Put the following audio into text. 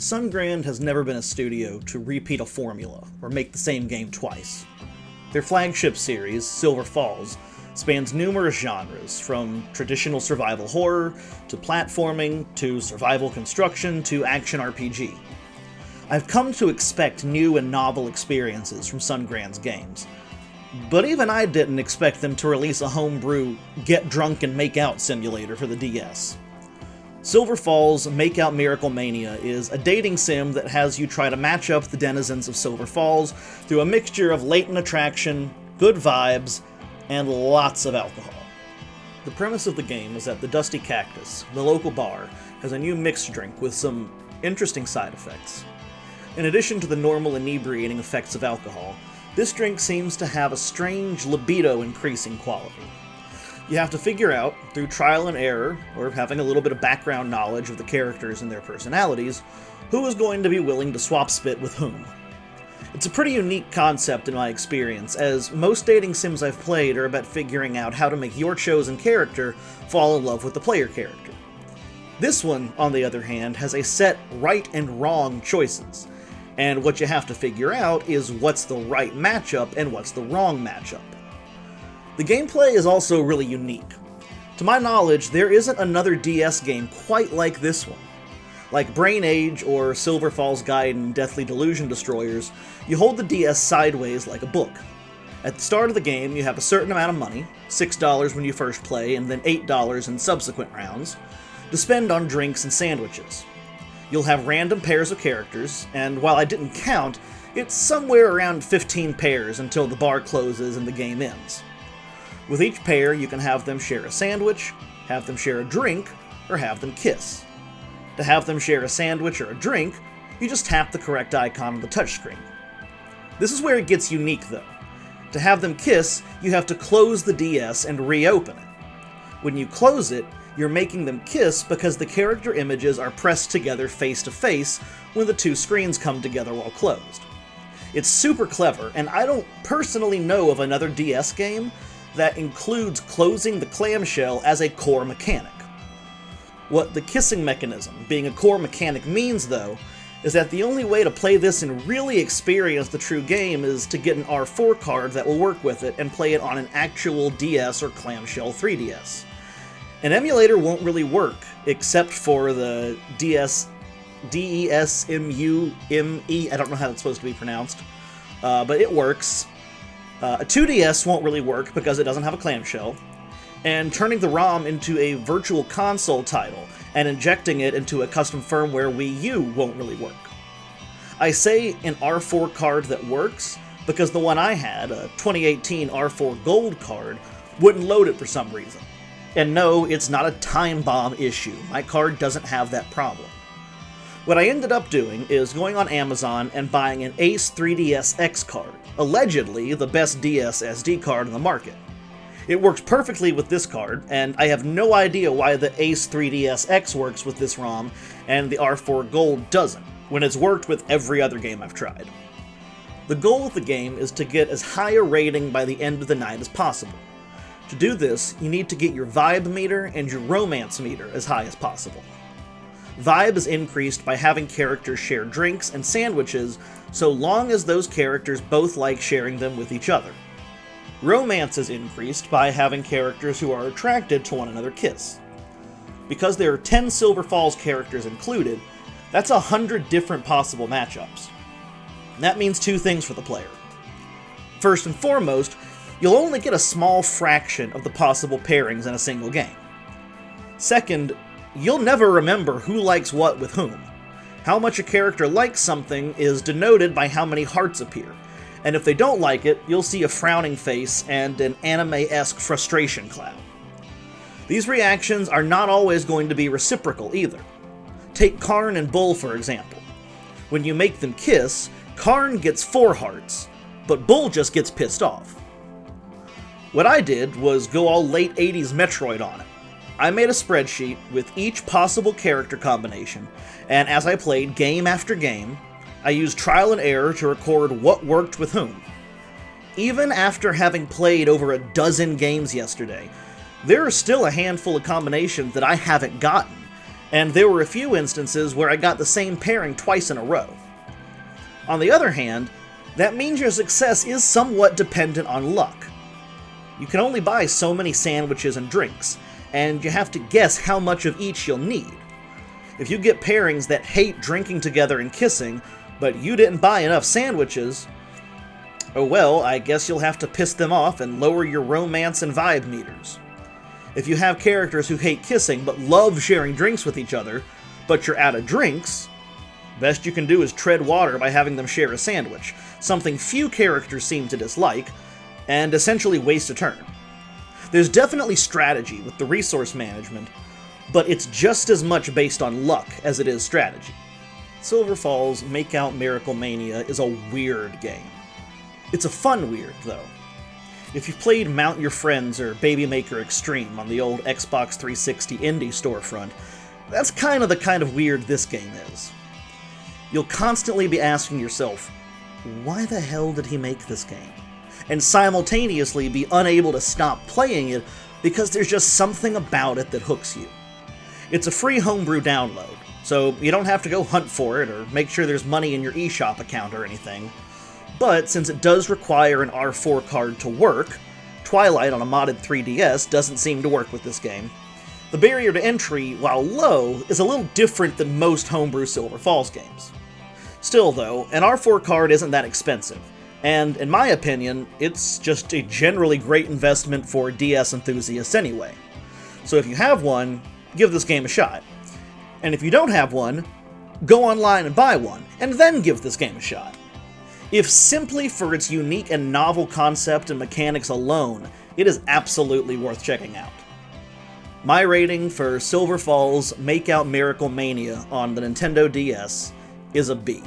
Sungrand has never been a studio to repeat a formula or make the same game twice. Their flagship series, Silver Falls, spans numerous genres, from traditional survival horror, to platforming, to survival construction, to action RPG. I've come to expect new and novel experiences from Sungrand's games, but even I didn't expect them to release a homebrew get drunk and make out simulator for the DS. Silver Falls Makeout Miracle Mania is a dating sim that has you try to match up the denizens of Silver Falls through a mixture of latent attraction, good vibes, and lots of alcohol. The premise of the game is that the Dusty Cactus, the local bar, has a new mixed drink with some interesting side effects. In addition to the normal inebriating effects of alcohol, this drink seems to have a strange libido-increasing quality. You have to figure out, through trial and error, or having a little bit of background knowledge of the characters and their personalities, who is going to be willing to swap spit with whom. It's a pretty unique concept in my experience, as most dating sims I've played are about figuring out how to make your chosen character fall in love with the player character. This one, on the other hand, has a set right and wrong choices, and what you have to figure out is what's the right matchup and what's the wrong matchup. The gameplay is also really unique. To my knowledge, there isn't another DS game quite like this one. Like Brain Age or Silver Falls Guide and Deathly Delusion Destroyers, you hold the DS sideways like a book. At the start of the game, you have a certain amount of money, $6 when you first play and then $8 in subsequent rounds, to spend on drinks and sandwiches. You'll have random pairs of characters, and while I didn't count, it's somewhere around 15 pairs until the bar closes and the game ends. With each pair, you can have them share a sandwich, have them share a drink, or have them kiss. To have them share a sandwich or a drink, you just tap the correct icon on the touchscreen. This is where it gets unique though. To have them kiss, you have to close the DS and reopen it. When you close it, you're making them kiss because the character images are pressed together face to face when the two screens come together while closed. It's super clever, and I don't personally know of another DS game that includes closing the clamshell as a core mechanic. What the kissing mechanism being a core mechanic means, though, is that the only way to play this and really experience the true game is to get an R4 card that will work with it and play it on an actual DS or clamshell 3DS. An emulator won't really work, except for the DeSmuME, I don't know how that's supposed to be pronounced, but it works. A 2DS won't really work because it doesn't have a clamshell, and turning the ROM into a virtual console title and injecting it into a custom firmware Wii U won't really work. I say an R4 card that works because the one I had, a 2018 R4 Gold card, wouldn't load it for some reason. And no, it's not a time bomb issue. My card doesn't have that problem. What I ended up doing is going on Amazon and buying an Ace 3DS X card, allegedly the best DS SD card on the market. It works perfectly with this card, and I have no idea why the Ace 3DS X works with this ROM and the R4 Gold doesn't, when it's worked with every other game I've tried. The goal of the game is to get as high a rating by the end of the night as possible. To do this, you need to get your vibe meter and your romance meter as high as possible. Vibe is increased by having characters share drinks and sandwiches so long as those characters both like sharing them with each other. Romance is increased by having characters who are attracted to one another kiss. Because there are 10 Silver Falls characters included, that's 100 different possible matchups. That means two things for the player. First and foremost, you'll only get a small fraction of the possible pairings in a single game. Second, you'll never remember who likes what with whom. How much a character likes something is denoted by how many hearts appear, and if they don't like it, you'll see a frowning face and an anime-esque frustration cloud. These reactions are not always going to be reciprocal either. Take Karn and Bull for example. When you make them kiss, Karn gets 4 hearts, but Bull just gets pissed off. What I did was go all late 80s Metroid on it. I made a spreadsheet with each possible character combination, and as I played game after game, I used trial and error to record what worked with whom. Even after having played over a dozen games yesterday, there are still a handful of combinations that I haven't gotten, and there were a few instances where I got the same pairing twice in a row. On the other hand, that means your success is somewhat dependent on luck. You can only buy so many sandwiches and drinks, and you have to guess how much of each you'll need. If you get pairings that hate drinking together and kissing, but you didn't buy enough sandwiches, oh well, I guess you'll have to piss them off and lower your romance and vibe meters. If you have characters who hate kissing but love sharing drinks with each other, but you're out of drinks, best you can do is tread water by having them share a sandwich, something few characters seem to dislike, and essentially waste a turn. There's definitely strategy with the resource management, but it's just as much based on luck as it is strategy. Silver Falls Makeout Miracle Mania is a weird game. It's a fun weird, though. If you've played Mount Your Friends or Baby Maker Extreme on the old Xbox 360 indie storefront, that's kind of weird this game is. You'll constantly be asking yourself, why the hell did he make this game? And simultaneously be unable to stop playing it because there's just something about it that hooks you. It's a free homebrew download, so you don't have to go hunt for it or make sure there's money in your eShop account or anything. But since it does require an R4 card to work, Twilight on a modded 3DS doesn't seem to work with this game. The barrier to entry, while low, is a little different than most homebrew Silver Falls games. Still though, an R4 card isn't that expensive, and in my opinion, it's just a generally great investment for DS enthusiasts anyway. So if you have one, give this game a shot. And if you don't have one, go online and buy one, and then give this game a shot. If simply for its unique and novel concept and mechanics alone, it is absolutely worth checking out. My rating for Silver Falls Makeout Miracle Mania on the Nintendo DS is a B.